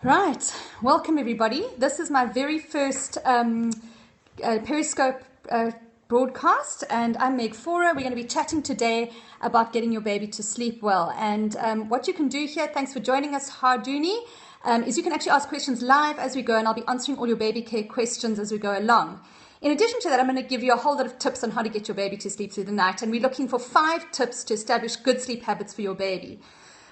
Right, welcome everybody. This is my very first Periscope broadcast, and I'm Meg Faure. We're going to be chatting today about getting your baby to sleep well. And what you can do here, thanks for joining us, Harduni, is you can actually ask questions live as we go, and I'll be answering all your baby care questions as we go along. In addition to that, I'm going to give you a whole lot of tips on how to get your baby to sleep through the night, and we're looking for 5 tips to establish good sleep habits for your baby.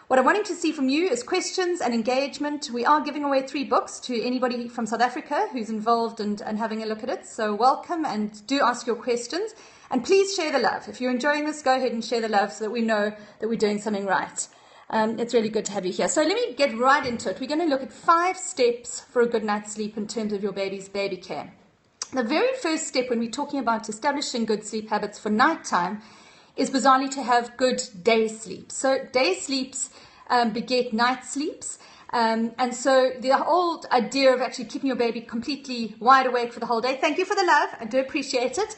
What I'm wanting to see from you is questions and engagement. We are giving away 3 books to anybody from South Africa who's involved and having a look at it. So welcome, and do ask your questions. And please share the love. If you're enjoying this, go ahead and share the love so that we know that we're doing something right. It's really good to have you here. So let me get right into it. We're going to look at 5 steps for a good night's sleep in terms of your baby's baby care. The very first step when we're talking about establishing good sleep habits for nighttime is bizarrely to have good day sleep. So day sleeps beget night sleeps. And so the whole idea of actually keeping your baby completely wide awake for the whole day, thank you for the love, I do appreciate it.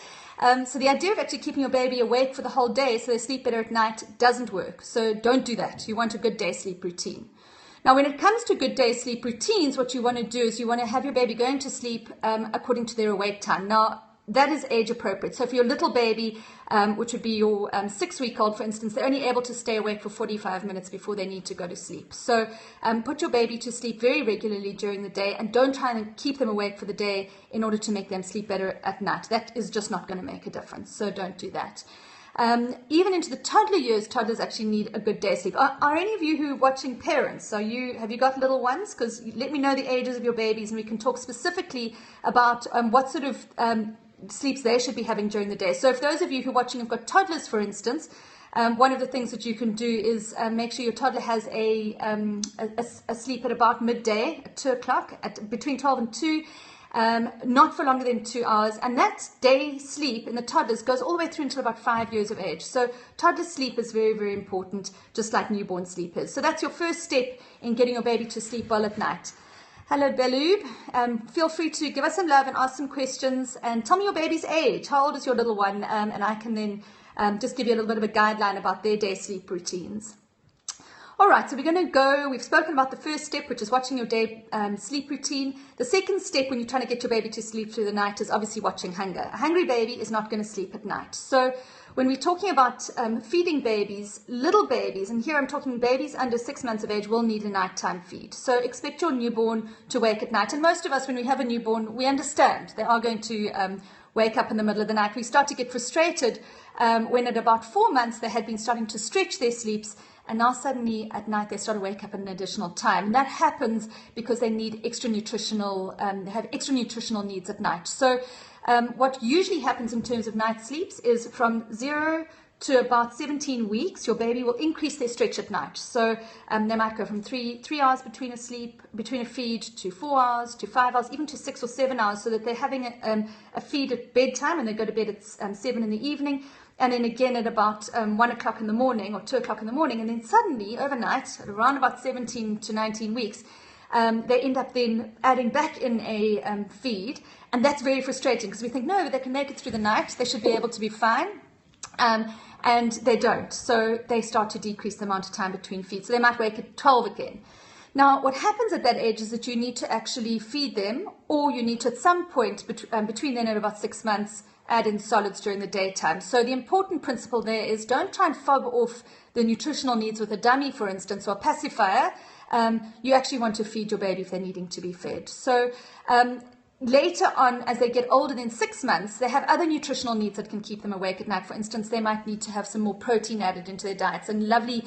So the idea of actually keeping your baby awake for the whole day so they sleep better at night doesn't work. So don't do that. You want a good day sleep routine. Now, when it comes to good day sleep routines, what you want to do is you want to have your baby going to sleep according to their awake time. Now, that is age appropriate. So if your little baby, which would be your 6-week-old, for instance, they're only able to stay awake for 45 minutes before they need to go to sleep. So put your baby to sleep very regularly during the day, and don't try and keep them awake for the day in order to make them sleep better at night. That is just not going to make a difference. So don't do that. Even into the toddler years, toddlers actually need a good day's sleep. Are any of you who are watching parents? Have you got little ones? Because let me know the ages of your babies, and we can talk specifically about what sort of sleeps they should be having during the day. So if those of you who are watching have got toddlers, for instance, one of the things that you can do is make sure your toddler has a sleep at about midday, at 2 o'clock, between 12 and 2. Not for longer than 2 hours, and that day sleep in the toddlers goes all the way through until about 5 years of age. So toddler sleep is very, very important, just like newborn sleep is. So that's your first step in getting your baby to sleep well at night. Hello, Beloob. Feel free to give us some love and ask some questions, and tell me your baby's age. How old is your little one? And I can then just give you a little bit of a guideline about their day sleep routines. All right, so we're going to go, we've spoken about the first step, which is watching your day sleep routine. The second step when you're trying to get your baby to sleep through the night is obviously watching hunger. A hungry baby is not going to sleep at night. So when we're talking about feeding babies, little babies, and here I'm talking babies under 6 months of age, will need a nighttime feed. So expect your newborn to wake at night. And most of us, when we have a newborn, we understand they are going to wake up in the middle of the night. We start to get frustrated when at about 4 months they had been starting to stretch their sleeps, and now suddenly at night they start to wake up at an additional time. And that happens because they need extra nutritional, they have extra nutritional needs at night. So what usually happens in terms of night sleeps is from 0 to about 17 weeks, your baby will increase their stretch at night. So they might go from 3 hours between a feed, to 4 hours, to 5 hours, even to 6 or 7 hours, so that they're having a feed at bedtime, and they go to bed at 7 in the evening, and then again at about 1 o'clock in the morning or 2 o'clock in the morning, and then suddenly overnight, at around about 17 to 19 weeks, they end up then adding back in a feed, and that's very frustrating because we think, no, they can make it through the night, they should be able to be fine. And they don't. So they start to decrease the amount of time between feeds. So they might wake at 12 again. Now, what happens at that age is that you need to actually feed them, or you need to at some point between then and about 6 months add in solids during the daytime. So the important principle there is don't try and fob off the nutritional needs with a dummy, for instance, or a pacifier. You actually want to feed your baby if they're needing to be fed. So later on, as they get older than 6 months, they have other nutritional needs that can keep them awake at night. For instance, they might need to have some more protein added into their diets, and lovely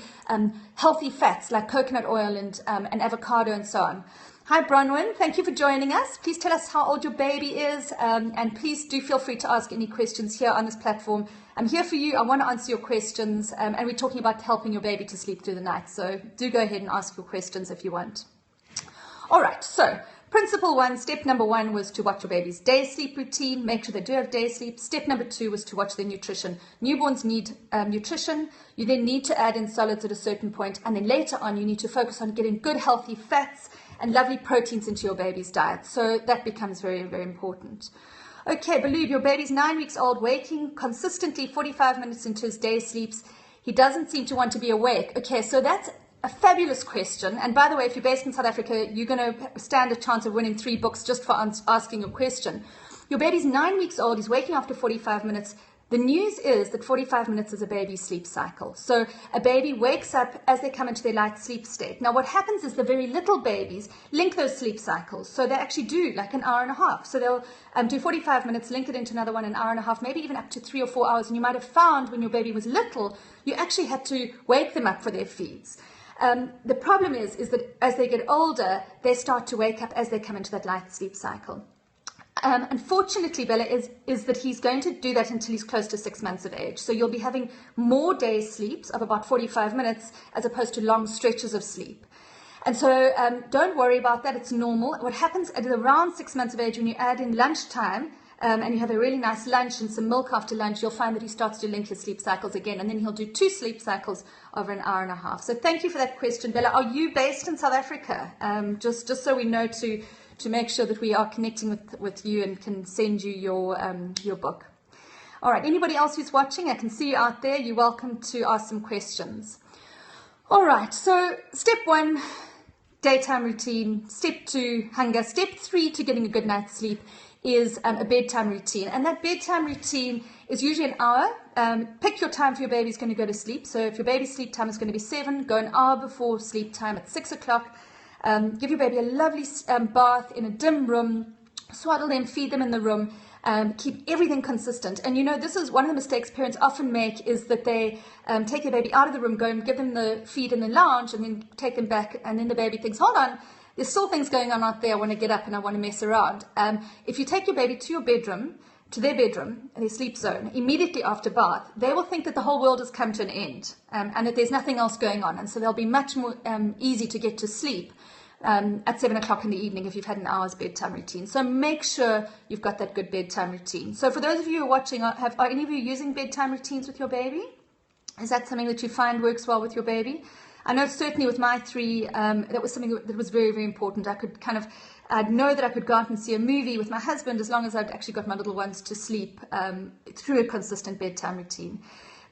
healthy fats like coconut oil and avocado and so on. Hi, Bronwyn. Thank you for joining us. Please tell us how old your baby is, and please do feel free to ask any questions here on this platform. I'm here for you. I want to answer your questions, and we're talking about helping your baby to sleep through the night. So do go ahead and ask your questions if you want. All right, so principle 1, step number 1 was to watch your baby's day sleep routine, make sure they do have day sleep. Step number 2 was to watch their nutrition. Newborns need nutrition. You then need to add in solids at a certain point, and then later on you need to focus on getting good healthy fats and lovely proteins into your baby's diet. So that becomes very, very important. Okay, Baloob, your baby's 9 weeks old, waking consistently 45 minutes into his day sleeps. He doesn't seem to want to be awake. Okay, so that's a fabulous question. And by the way, if you're based in South Africa, you're going to stand a chance of winning 3 books just for asking a question. Your baby's 9 weeks old. He's waking after 45 minutes. The news is that 45 minutes is a baby's sleep cycle. So a baby wakes up as they come into their light sleep state. Now what happens is the very little babies link those sleep cycles. So they actually do like an hour and a half. So they'll do 45 minutes, link it into another one, an hour and a half, maybe even up to 3 or 4 hours. And you might have found when your baby was little, you actually had to wake them up for their feeds. The problem is that as they get older, they start to wake up as they come into that light sleep cycle. Unfortunately, Bella, is that he's going to do that until he's close to 6 months of age. So you'll be having more day sleeps of about 45 minutes as opposed to long stretches of sleep. And so don't worry about that. It's normal. What happens at around 6 months of age, when you add in lunchtime and you have a really nice lunch and some milk after lunch, you'll find that he starts to link his sleep cycles again. And then he'll do 2 sleep cycles over an hour and a half. So thank you for that question, Bella. Are you based in South Africa? Just so we know to make sure that we are connecting with you and can send you your book. All right, anybody else who's watching, I can see you out there. You're welcome to ask some questions. All right, so step 1, daytime routine. Step 2, hunger. Step 3 to getting a good night's sleep is a bedtime routine. And that bedtime routine is usually an hour. Pick your time for your baby's going to go to sleep. So if your baby's sleep time is going to be 7, go an hour before sleep time at 6 o'clock. Give your baby a lovely bath in a dim room, swaddle them, feed them in the room, keep everything consistent. And you know, this is one of the mistakes parents often make, is that they take their baby out of the room, go and give them the feed in the lounge, and then take them back, and then the baby thinks, hold on, there's still things going on out there, I want to get up and I want to mess around. If you take your baby to their bedroom, their sleep zone, immediately after bath, they will think that the whole world has come to an end and that there's nothing else going on. And so they'll be much more easy to get to sleep at 7 o'clock in the evening if you've had an hour's bedtime routine. So make sure you've got that good bedtime routine. So for those of you who are watching, are any of you using bedtime routines with your baby? Is that something that you find works well with your baby? I know certainly with my 3, that was something that was very, very important. I'd know that I could go out and see a movie with my husband as long as I'd actually got my little ones to sleep through a consistent bedtime routine.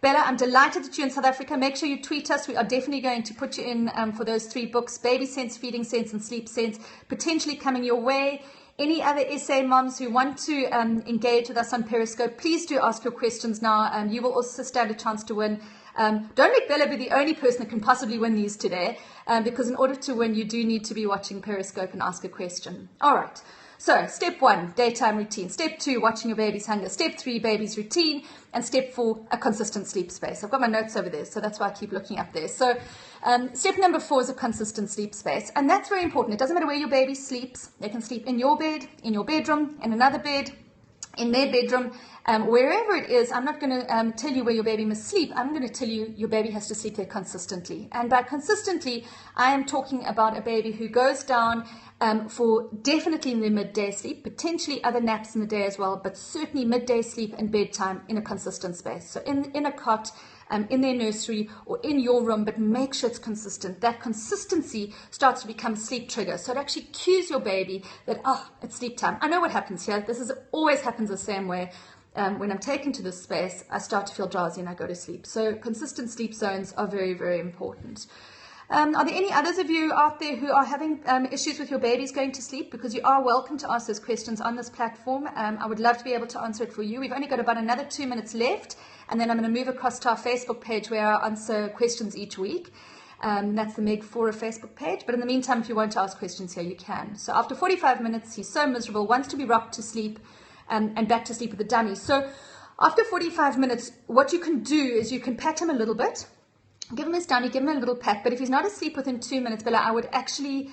Bella, I'm delighted that you're in South Africa. Make sure you tweet us. We are definitely going to put you in for those 3 books, Baby Sense, Feeding Sense, and Sleep Sense, potentially coming your way. Any other SA moms who want to engage with us on Periscope, please do ask your questions now. You will also stand a chance to win. Don't let Bella be the only person that can possibly win these today, because in order to win, you do need to be watching Periscope and ask a question. All right. So step 1, daytime routine. Step 2, watching your baby's hunger. Step 3, baby's routine. And step 4, a consistent sleep space. I've got my notes over there, so that's why I keep looking up there. So step number 4 is a consistent sleep space. And that's very important. It doesn't matter where your baby sleeps. They can sleep in your bed, in your bedroom, in another bed, in their bedroom, wherever it is. I'm not going to tell you where your baby must sleep. I'm going to tell you your baby has to sleep there consistently. And by consistently, I am talking about a baby who goes down for definitely in their midday sleep, potentially other naps in the day as well, but certainly midday sleep and bedtime in a consistent space. So in a cot, in their nursery or in your room, but make sure it's consistent. That consistency starts to become a sleep trigger. So it actually cues your baby that, it's sleep time. I know what happens here. This always happens the same way. When I'm taken to this space, I start to feel drowsy and I go to sleep. So consistent sleep zones are very, very important. Are there any others of you out there who are having issues with your babies going to sleep? Because you are welcome to ask those questions on this platform. I would love to be able to answer it for you. We've only got about another 2 minutes left, and then I'm going to move across to our Facebook page where I answer questions each week. That's the Meg Faure Facebook page. But in the meantime, if you want to ask questions here, you can. So after 45 minutes, he's so miserable, wants to be rocked to sleep and back to sleep with the dummy. So after 45 minutes, what you can do is you can pat him a little bit. Give him his dummy, give him a little pat. But if he's not asleep within 2 minutes, Bella, I would actually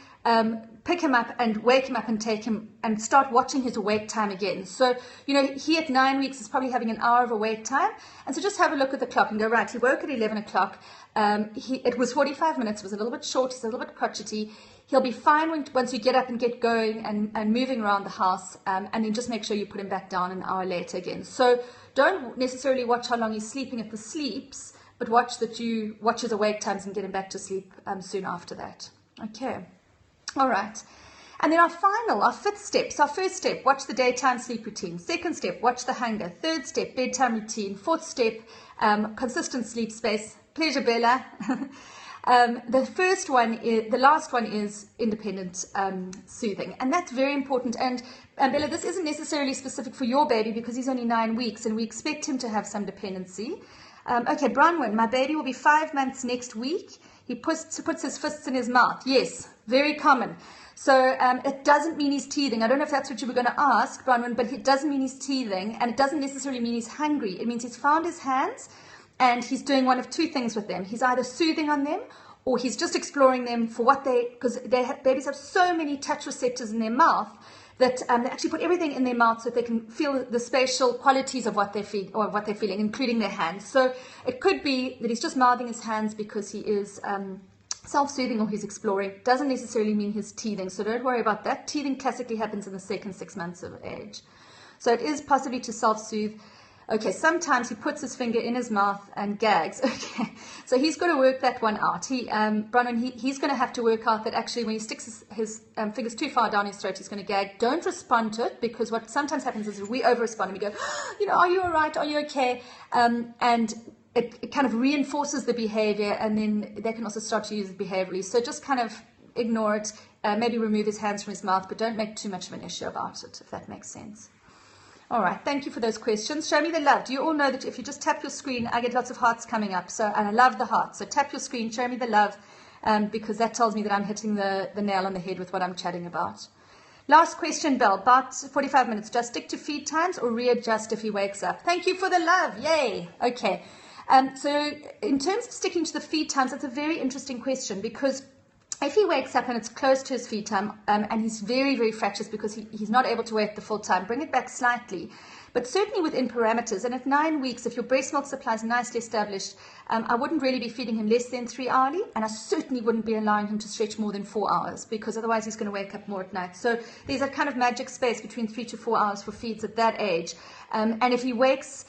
pick him up and wake him up and take him and start watching his awake time again. So, you know, he at 9 weeks is probably having an hour of awake time. And so just have a look at the clock and go, right, he woke at 11 o'clock. It was 45 minutes. It was a little bit short. He's a little bit crotchety. He'll be fine once you get up and get going and moving around the house. And then just make sure you put him back down an hour later again. So don't necessarily watch how long he's sleeping at the sleeps, but watch his awake times and get him back to sleep soon after that. Okay. All right. And then our 5th step. So our first step, watch the daytime sleep routine. Second step, watch the hunger. Third step, bedtime routine. Fourth step, consistent sleep space. Pleasure, Bella. The last one is independent soothing, and that's very important. And Bella, this isn't necessarily specific for your baby because he's only 9 weeks, and we expect him to have some dependency. Okay, Bronwyn, my baby will be 5 months next week. He puts his fists in his mouth. Yes, very common. So it doesn't mean he's teething. I don't know if that's what you were going to ask, Bronwyn, but it doesn't mean he's teething, and it doesn't necessarily mean he's hungry. It means he's found his hands, and he's doing one of two things with them. He's either soothing on them, or he's just exploring them for what because babies have so many touch receptors in their mouth that they actually put everything in their mouth so that they can feel the spatial qualities of what they're feeling, including their hands. So it could be that he's just mouthing his hands because he is self-soothing or he's exploring. Doesn't necessarily mean he's teething, so don't worry about that. Teething classically happens in the second 6 months of age. So it is possibly to self-soothe. Okay, sometimes he puts his finger in his mouth and gags. Okay, so he's got to work that one out. Bronwyn, he's going to have to work out that actually when he sticks his fingers too far down his throat, he's going to gag. Don't respond to it, because what sometimes happens is we over-respond and we go, are you all right? Are you okay? And it kind of reinforces the behavior, and then they can also start to use it behaviorally. So just kind of ignore it, maybe remove his hands from his mouth, but don't make too much of an issue about it, if that makes sense. All right, thank you for those questions. Show me the love. Do you all know that if you just tap your screen, I get lots of hearts coming up, and I love the hearts. So tap your screen, show me the love, because that tells me that I'm hitting the nail on the head with what I'm chatting about. Last question, Belle, about 45 minutes. Just stick to feed times or readjust if he wakes up? Thank you for the love. Yay. Okay. So in terms of sticking to the feed times, that's a very interesting question, because if he wakes up and it's close to his feed time, and he's very, very fractious because he's not able to wait the full time, bring it back slightly, but certainly within parameters. And at 9 weeks, if your breast milk supply is nicely established, I wouldn't really be feeding him less than 3 hourly, and I certainly wouldn't be allowing him to stretch more than 4 hours, because otherwise he's going to wake up more at night. So there's a kind of magic space between 3 to 4 hours for feeds at that age. And if he wakes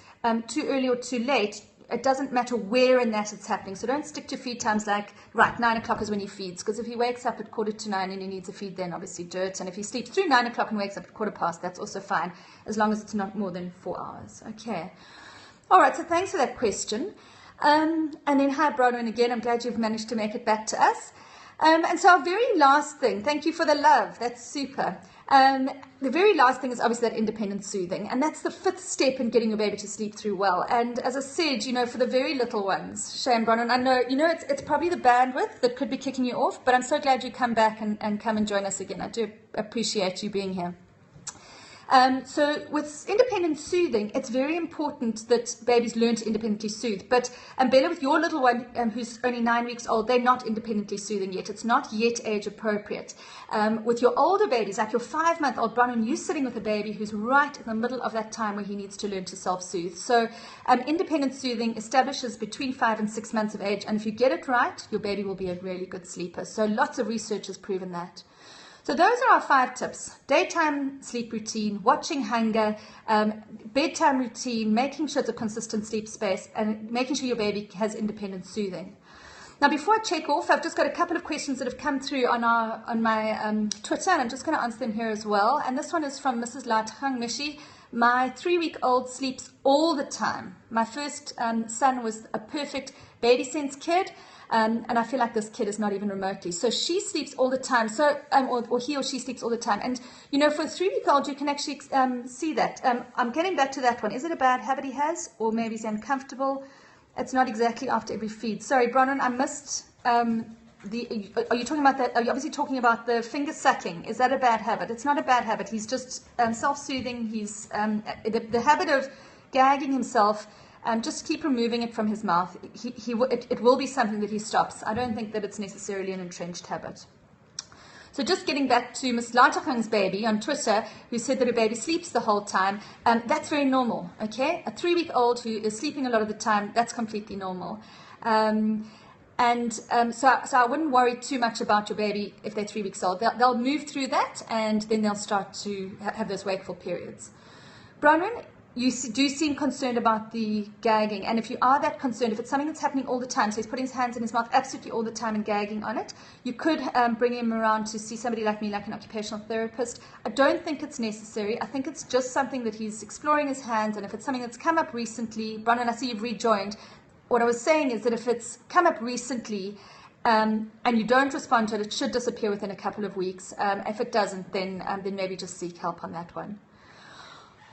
too early or too late, it doesn't matter where in that it's happening. So don't stick to feed times like, right, 9 o'clock is when he feeds. Because if he wakes up at 8:45 and he needs a feed, then obviously do it. And if he sleeps through 9 o'clock and wakes up at 7:15, that's also fine, as long as it's not more than 4 hours. Okay. All right, so thanks for that question. And then hi, Bronwyn, again. I'm glad you've managed to make it back to us. And so our very last thing, thank you for the love. That's super. The very last thing is obviously that independent soothing, and that's the 5th step in getting your baby to sleep through well. And as I said, for the very little ones, Shane Bronwyn, I know, it's probably the bandwidth that could be kicking you off, but I'm so glad you come back and come and join us again. I do appreciate you being here. So with independent soothing, it's very important that babies learn to independently soothe. But Bella, with your little one who's only 9 weeks old, they're not independently soothing yet. It's not yet age appropriate. With your older babies, like your 5-month-old Bronwyn, you're sitting with a baby who's right in the middle of that time where he needs to learn to self-soothe. So independent soothing establishes between 5 and 6 months of age. And if you get it right, your baby will be a really good sleeper. So lots of research has proven that. So those are our 5 tips: daytime sleep routine, watching hunger, bedtime routine, making sure it's a consistent sleep space, and making sure your baby has independent soothing. Now, before I check off, I've just got a couple of questions that have come through on my Twitter, and I'm just going to answer them here as well. And this one is from Mrs. Lathang Mishi. My 3-week-old sleeps all the time. My first son was a perfect baby sense kid. And I feel like this kid is not even remotely. So she sleeps all the time. So, or he or she sleeps all the time. And, for a 3-week-old, you can actually see that. I'm getting back to that one. Is it a bad habit he has? Or maybe he's uncomfortable? It's not exactly after every feed. Sorry, Bronwyn, I missed are you talking about that? Are you obviously talking about the finger sucking? Is that a bad habit? It's not a bad habit. He's just self-soothing. He's the habit of gagging himself. Just keep removing it from his mouth. It will be something that he stops. I don't think that it's necessarily an entrenched habit. So just getting back to Miss Latakang's baby on Twitter, who said that her baby sleeps the whole time, that's very normal, okay? A 3-week-old who is sleeping a lot of the time, that's completely normal. So I wouldn't worry too much about your baby if they're 3 weeks old. They'll move through that, and then they'll start to have those wakeful periods. Bronwyn, you do seem concerned about the gagging, and if you are that concerned, if it's something that's happening all the time, so he's putting his hands in his mouth absolutely all the time and gagging on it, you could bring him around to see somebody like me, like an occupational therapist. I don't think it's necessary. I think it's just something that he's exploring his hands, and if it's something that's come up recently, Bronwyn, I see you've rejoined. What I was saying is that if it's come up recently and you don't respond to it, it should disappear within a couple of weeks. If it doesn't, then maybe just seek help on that one.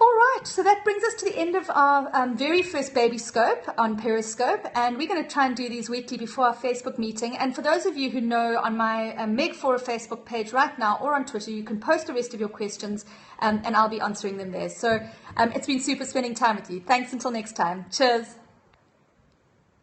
All right, so that brings us to the end of our very first baby scope on Periscope, and we're going to try and do these weekly before our Facebook meeting. And for those of you who know, on my Meg Faure Facebook page right now or on Twitter, you can post the rest of your questions, and I'll be answering them there. So it's been super spending time with you. Thanks until next time. Cheers.